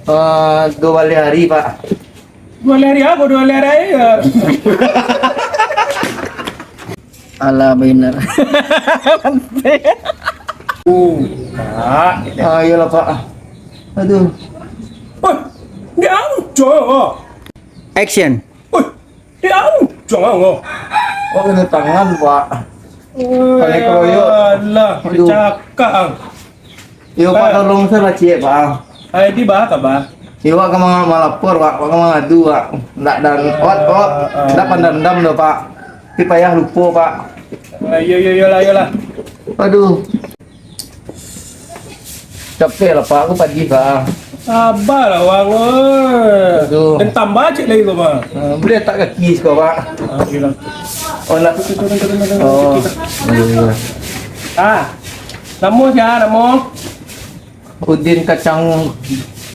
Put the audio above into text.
2 kali hari Pak. 2 hari apa? 2 hari ya. Ala bener. Pak. Ayolah Pak. Aduh. Woi, dia anjong. Action. Woi, dia anjong. Oh, kena tangan Pak. Paling keroyok. Alah, Aduh. cakap. Yo Pak tolong saya cek Pak. Ay, di ba ka ba? Yo Pak ka mga malapor Pak, ka mga ngadu Pak. Ndak dan ndak pandandam do Pak. Di payah lupo Pak. Yo lah. Aduh. Capek lah Pak, aku pagi Pak. Sabar lah wang. Aduh. Dan tambah cik lagi kau bang. Boleh tak kaki kau Pak? Gila. Oh nak. Oh. Iya. Ah, namo siya, namo. Udin kacang